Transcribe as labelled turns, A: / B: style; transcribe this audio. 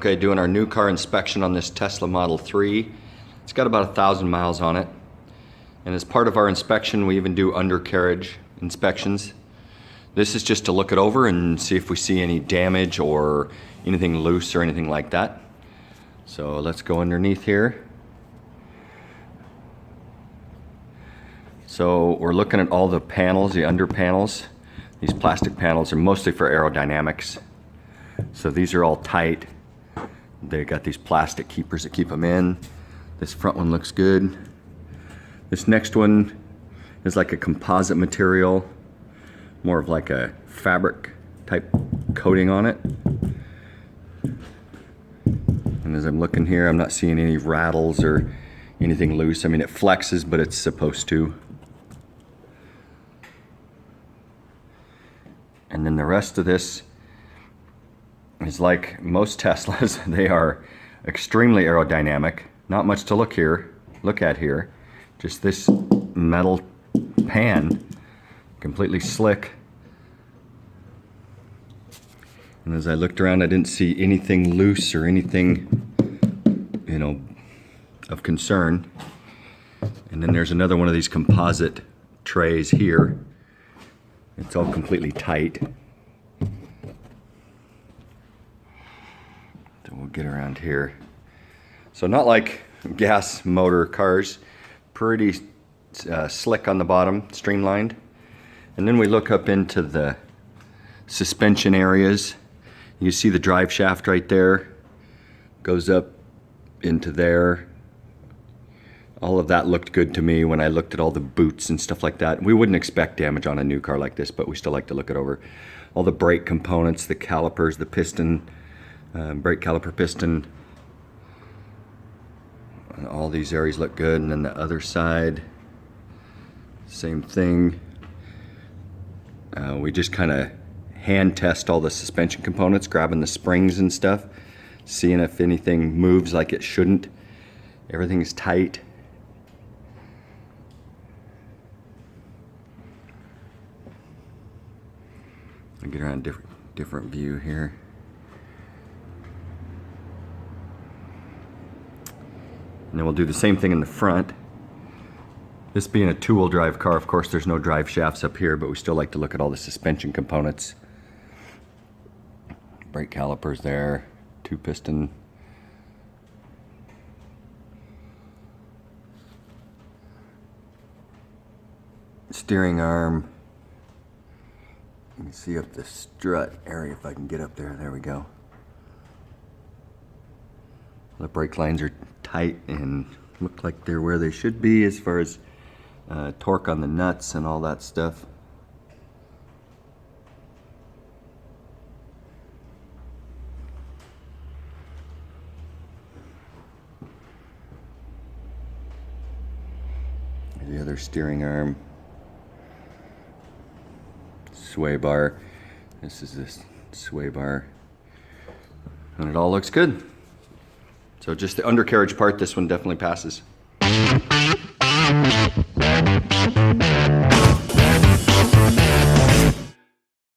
A: Okay, doing our new car inspection on this Tesla Model 3. It's got about 1,000 miles on it. And as part of our inspection, we even do undercarriage inspections. This is just to look it over and see if we see any damage or anything loose or anything like that. So let's go underneath here. So we're looking at all the panels, the under panels. These plastic panels are mostly for aerodynamics. So these are all tight. They got these plastic keepers that keep them in. This front one looks good. This next one is like a composite material, more of like a fabric type coating on it. And as I'm looking here, I'm not seeing any rattles or anything loose. I mean, it flexes, but it's supposed to. And then the rest of this is like most Teslas. They are extremely aerodynamic. Not much to look at here. Just this metal pan, completely slick. And as I looked around, I didn't see anything loose or anything, you know, of concern. And then there's another one of these composite trays here. It's all completely tight. So we'll get around here. So not like gas motor cars, pretty slick on the bottom, streamlined. And then we look up into the suspension areas. You see the drive shaft right there, goes up into there. All of that looked good to me when I looked at all the boots and stuff like that. We wouldn't expect damage on a new car like this, but we still like to look it over. All the brake components, the calipers, the piston, brake caliper piston. And all these areas look good. And then the other side, same thing. We just kind of hand test all the suspension components, grabbing the springs and stuff, seeing if anything moves like it shouldn't. Everything's tight. I'll get around a different view here. And then we'll do the same thing in the front. This being a two-wheel drive car, of course, there's no drive shafts up here, but we still like to look at all the suspension components. Brake calipers there, two piston. Steering arm. You can see up the strut area if I can get up there. There we go. The brake lines are tight and look like they're where they should be as far as torque on the nuts and all that stuff. The other steering arm. Sway bar. This is this sway bar. And it all looks good. So just the undercarriage part, this one definitely passes.